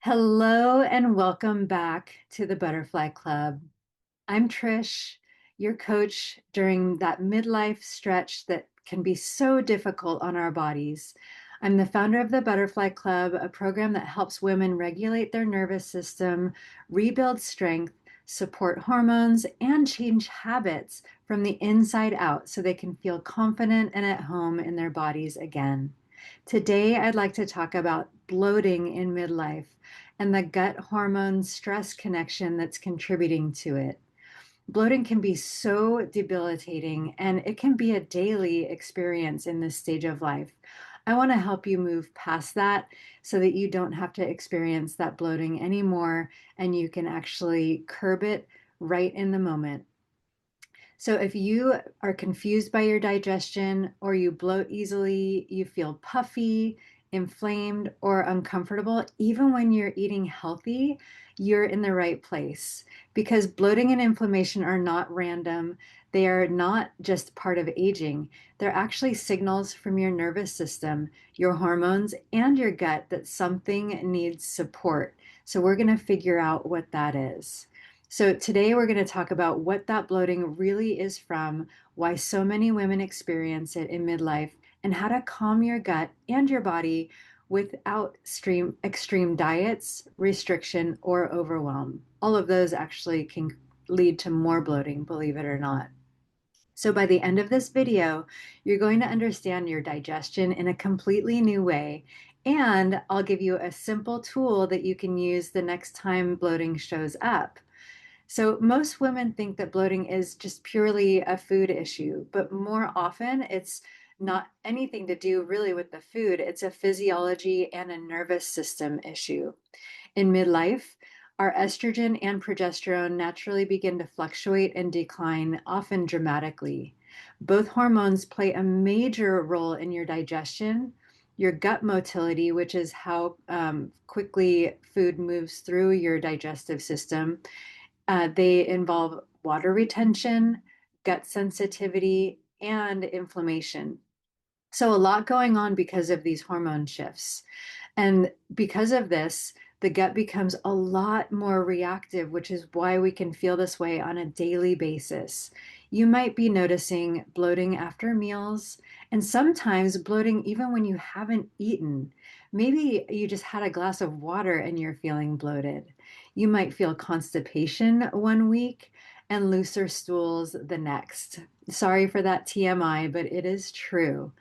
Hello and welcome back to the Butterfly Club. I'm Trish, your coach during that midlife stretch that can be so difficult on our bodies. I'm the founder of the Butterfly Club, a program that helps women regulate their nervous system, rebuild strength, support hormones, and change habits from the inside out so they can feel confident and at home in their bodies again. Today, I'd like to talk about bloating in midlife and the gut hormone stress connection that's contributing to it. Bloating can be so debilitating and it can be a daily experience in this stage of life. I want to help you move past that so that you don't have to experience that bloating anymore and you can actually curb it right in the moment. So if you are confused by your digestion or you bloat easily, you feel puffy, inflamed, or uncomfortable, even when you're eating healthy, you're in the right place because bloating and inflammation are not random. They are not just part of aging. They're actually signals from your nervous system, your hormones, and your gut that something needs support. So we're going to figure out what that is. So, today we're going to talk about what that bloating really is from, why so many women experience it in midlife, and how to calm your gut and your body without extreme diets, restriction, or overwhelm. All of those actually can lead to more bloating, believe it or not. So, by the end of this video, you're going to understand your digestion in a completely new way. And I'll give you a simple tool that you can use the next time bloating shows up. So, most women think that bloating is just purely a food issue, but more often it's not anything to do really with the food. It's a physiology and a nervous system issue. In midlife, our estrogen and progesterone naturally begin to fluctuate and decline, often dramatically. Both hormones play a major role in your digestion, your gut motility, which is how quickly food moves through your digestive system. They involve water retention, gut sensitivity, and inflammation. So, a lot going on because of these hormone shifts. And because of this, the gut becomes a lot more reactive, which is why we can feel this way on a daily basis. You might be noticing bloating after meals, and sometimes bloating even when you haven't eaten. Maybe you just had a glass of water and you're feeling bloated. You might feel constipation one week and looser stools the next. Sorry for that TMI, but it is true.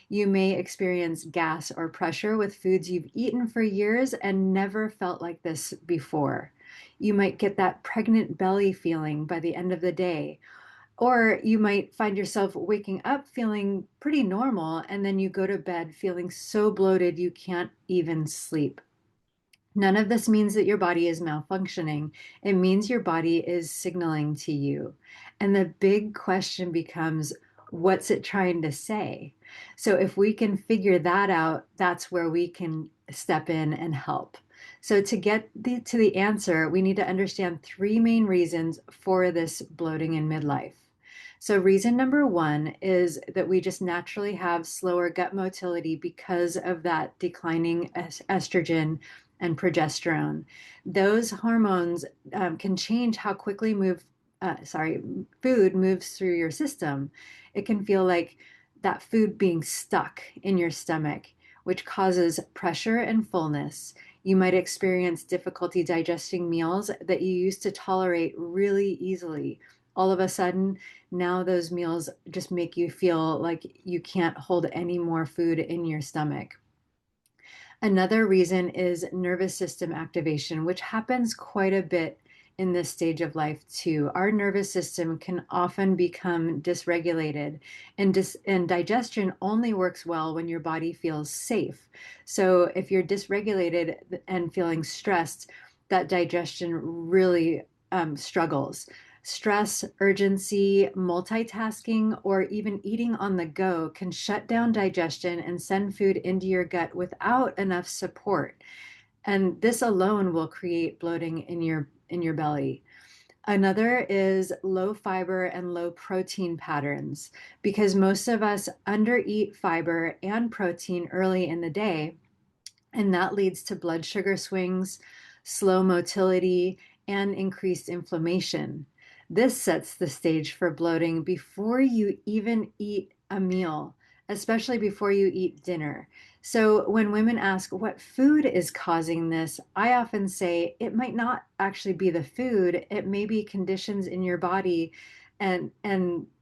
You may experience gas or pressure with foods you've eaten for years and never felt like this before. You might get that pregnant belly feeling by the end of the day. Or you might find yourself waking up feeling pretty normal, and then you go to bed feeling so bloated you can't even sleep. None of this means that your body is malfunctioning. It means your body is signaling to you. And the big question becomes, what's it trying to say? So if we can figure that out, that's where we can step in and help. So to get to the answer, we need to understand three main reasons for this bloating in midlife. So reason number one is that we just naturally have slower gut motility because of that declining estrogen and progesterone. Those hormones can change how quickly food moves through your system. It can feel like that food being stuck in your stomach, which causes pressure and fullness. You might experience difficulty digesting meals that you used to tolerate really easily. All of a sudden, now those meals just make you feel like you can't hold any more food in your stomach. Another reason is nervous system activation, which happens quite a bit in this stage of life too. Our nervous system can often become dysregulated, and digestion only works well when your body feels safe. So if you're dysregulated and feeling stressed, that digestion really struggles. Stress, urgency, multitasking, or even eating on the go can shut down digestion and send food into your gut without enough support. And this alone will create bloating in your belly. Another is low fiber and low protein patterns because most of us undereat fiber and protein early in the day. And that leads to blood sugar swings, slow motility, and increased inflammation. This sets the stage for bloating before you even eat a meal, especially before you eat dinner. So, when women ask what food is causing this, I often say it might not actually be the food, it may be conditions in your body and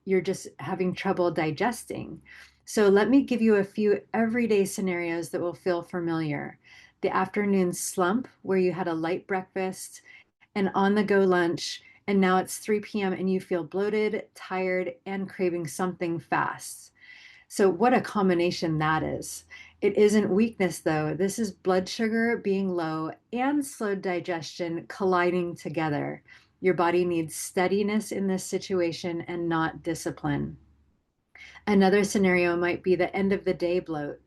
you're just having trouble digesting. So let me give you a few everyday scenarios that will feel familiar. The afternoon slump, where you had a light breakfast, an on the go lunch, and now it's 3 p.m. and you feel bloated, tired, and craving something fast. So, what a combination that is. It isn't weakness, though. This is blood sugar being low and slow digestion colliding together. Your body needs steadiness in this situation and not discipline. Another scenario might be the end of the day bloat,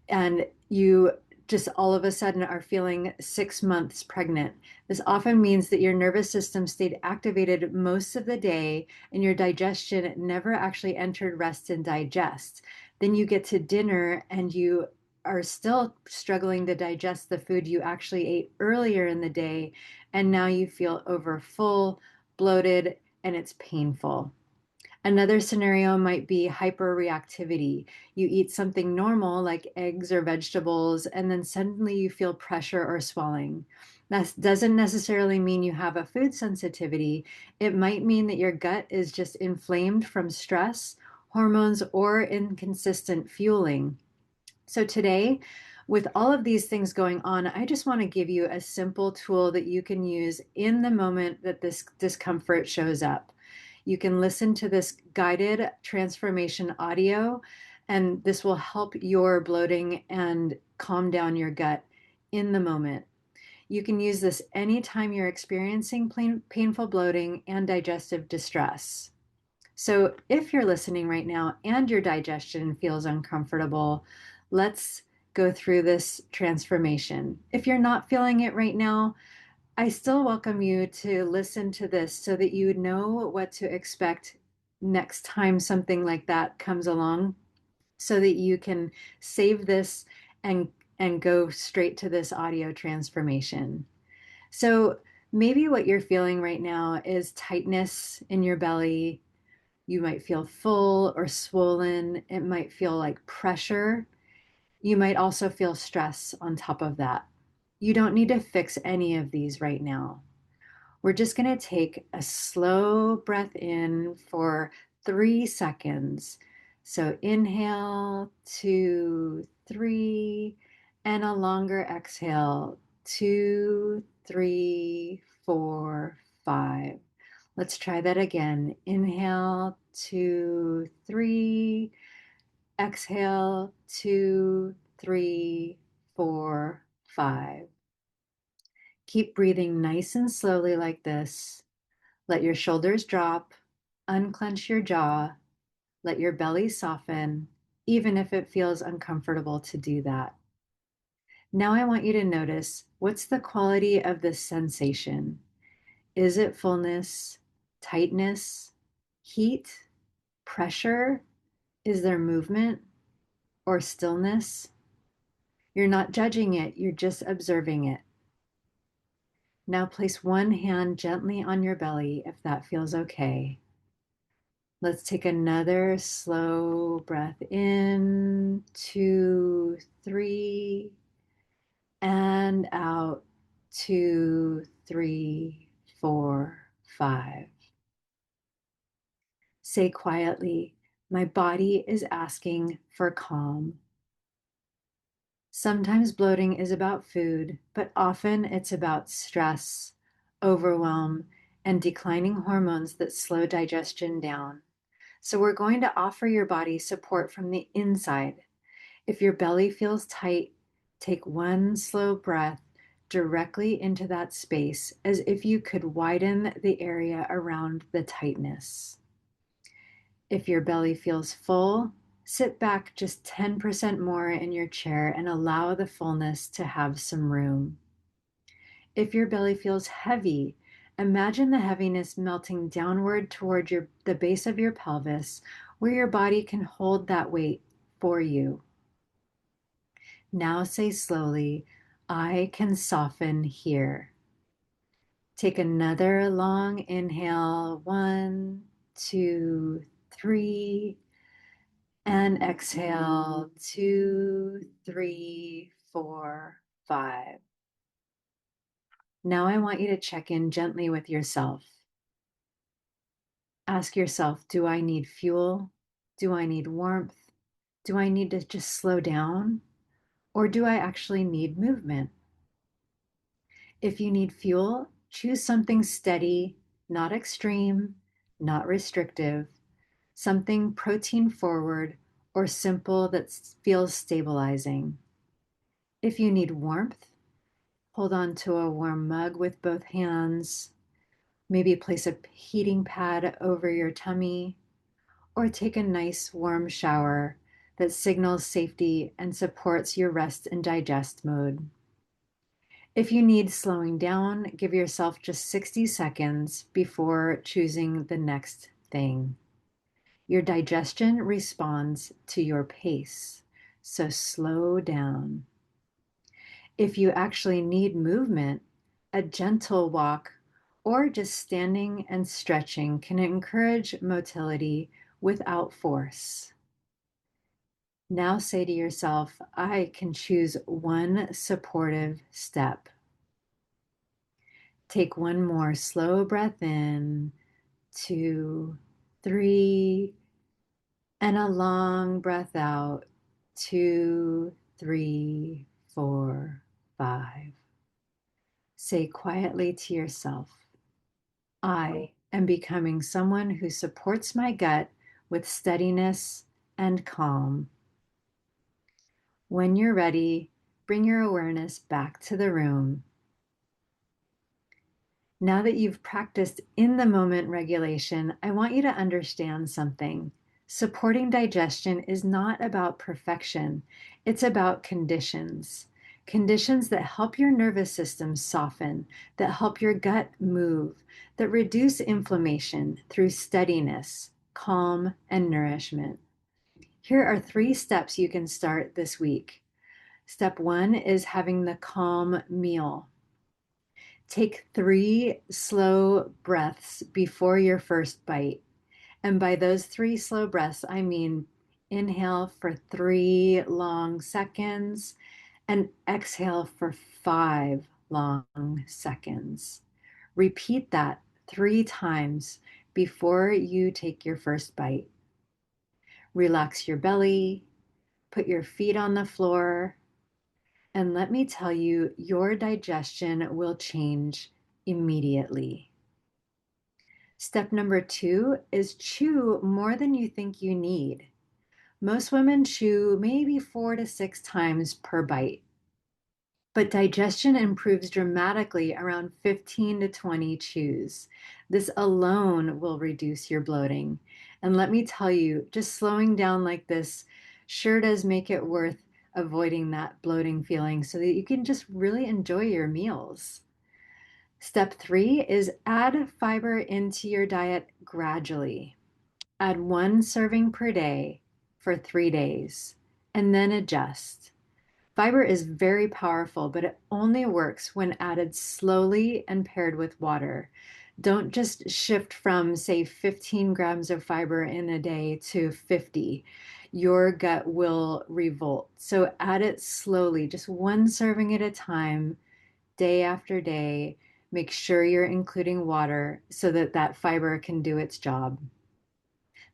and you just all of a sudden are feeling 6 months pregnant. This often means that your nervous system stayed activated most of the day and your digestion never actually entered rest and digest. Then you get to dinner and you are still struggling to digest the food you actually ate earlier in the day, and now you feel over full, bloated, and it's painful. Another scenario might be hyperreactivity. You eat something normal like eggs or vegetables, and then suddenly you feel pressure or swelling. That doesn't necessarily mean you have a food sensitivity. It might mean that your gut is just inflamed from stress, hormones, or inconsistent fueling. So today, with all of these things going on, I just want to give you a simple tool that you can use in the moment that this discomfort shows up. You can listen to this guided transformation audio, and this will help your bloating and calm down your gut in the moment. You can use this anytime you're experiencing painful bloating and digestive distress. So, if you're listening right now and your digestion feels uncomfortable, let's go through this transformation. If you're not feeling it right now, I still welcome you to listen to this so that you know what to expect next time something like that comes along, so that you can save this and go straight to this audio transformation. So, maybe what you're feeling right now is tightness in your belly. You might feel full or swollen. It might feel like pressure. You might also feel stress on top of that. You don't need to fix any of these right now. We're just going to take a slow breath in for 3 seconds. So inhale, 2, 3, and a longer exhale, 2, 3, 4, 5. Let's try that again. Inhale, 2, 3. Exhale, 2, 3, 4, 5. Keep breathing nice and slowly like this. Let your shoulders drop, unclench your jaw, let your belly soften, even if it feels uncomfortable to do that. Now I want you to notice, what's the quality of this sensation? Is it fullness, tightness, heat, pressure? Is there movement or stillness? You're not judging it, you're just observing it. Now place one hand gently on your belly if that feels okay. Let's take another slow breath in, 2, 3, and out, 2, 3, 4, 5. Say quietly, my body is asking for calm. Sometimes bloating is about food, but often it's about stress, overwhelm, and declining hormones that slow digestion down. So we're going to offer your body support from the inside. If your belly feels tight, take one slow breath directly into that space as if you could widen the area around the tightness. If your belly feels full, sit back just 10% more in your chair and allow the fullness to have some room. If your belly feels heavy, imagine the heaviness melting downward toward the base of your pelvis, where your body can hold that weight for you. Now say slowly, I can soften here. Take another long inhale. 1, 2, 3. And exhale. 2, 3, 4, 5. Now I want you to check in gently with yourself. Ask yourself, do I need fuel? Do I need warmth? Do I need to just slow down? Or do I actually need movement? If you need fuel, choose something steady, not extreme, not restrictive, something protein forward or simple that feels stabilizing. If you need warmth, hold on to a warm mug with both hands. Maybe place a heating pad over your tummy, or take a nice warm shower that signals safety and supports your rest and digest mode. If you need slowing down, give yourself just 60 seconds before choosing the next thing. Your digestion responds to your pace, so slow down. If you actually need movement, a gentle walk or just standing and stretching can encourage motility without force. Now say to yourself, I can choose one supportive step. Take one more slow breath in, 2, 3, and a long breath out, 2, 3, 4, 5. Say quietly to yourself, I am becoming someone who supports my gut with steadiness and calm. When you're ready, bring your awareness back to the room. Now that you've practiced in the moment regulation, I want you to understand something. Supporting digestion is not about perfection, it's about conditions. Conditions that help your nervous system soften, that help your gut move, that reduce inflammation through steadiness, calm, and nourishment. Here are 3 steps you can start this week. Step 1 is having the calm meal. Take 3 slow breaths before your first bite. And by those 3 slow breaths, I mean inhale for 3 long seconds and exhale for 5 long seconds. Repeat that 3 times before you take your first bite. Relax your belly, put your feet on the floor, and let me tell you, your digestion will change immediately. Step number 2 is chew more than you think you need. Most women chew maybe 4 to 6 times per bite, but digestion improves dramatically around 15 to 20 chews. This alone will reduce your bloating. And let me tell you, just slowing down like this sure does make it worth avoiding that bloating feeling so that you can just really enjoy your meals. Step 3 is add fiber into your diet gradually. Add 1 serving per day for 3 days, and then adjust. Fiber is very powerful, but it only works when added slowly and paired with water. Don't just shift from, say, 15 grams of fiber in a day to 50. Your gut will revolt. So add it slowly, just 1 serving at a time, day after day. Make sure you're including water so that that fiber can do its job.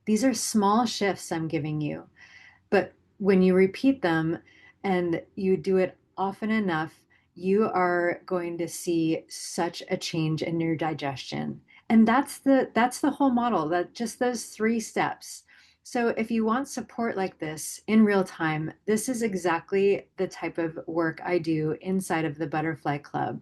These are small shifts I'm giving you, but when you repeat them and you do it often enough, you are going to see such a change in your digestion. And that's the whole model, that just those 3 steps. So if you want support like this in real time, this is exactly the type of work I do inside of the Butterfly Club.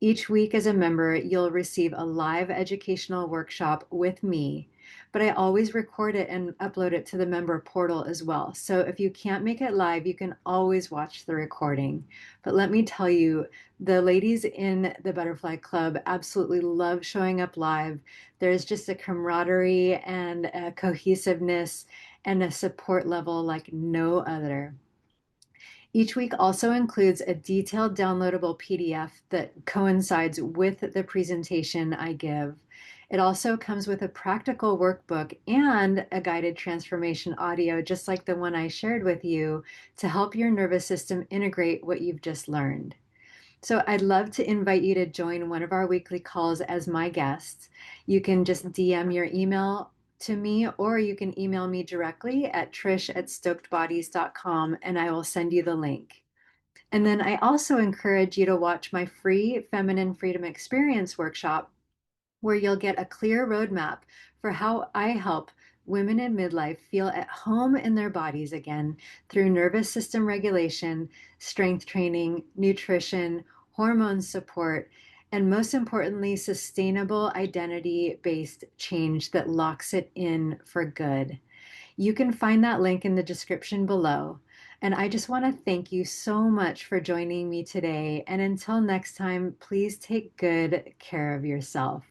Each week as a member, you'll receive a live educational workshop with me, but I always record it and upload it to the member portal as well. So if you can't make it live, you can always watch the recording. But let me tell you, the ladies in the Butterfly Club absolutely love showing up live. There's just a camaraderie and a cohesiveness and a support level like no other. Each week also includes a detailed downloadable PDF that coincides with the presentation I give. It also comes with a practical workbook and a guided transformation audio, just like the one I shared with you, to help your nervous system integrate what you've just learned. So I'd love to invite you to join one of our weekly calls as my guest. You can just DM your email to me, or you can email me directly at trish@stokedbodies.com and I will send you the link. And then I also encourage you to watch my free Feminine Freedom Experience workshop, where you'll get a clear roadmap for how I help women in midlife feel at home in their bodies again through nervous system regulation, strength training, nutrition, hormone support, and most importantly, sustainable identity based change that locks it in for good. You can find that link in the description below. And I just want to thank you so much for joining me today. And until next time, please take good care of yourself.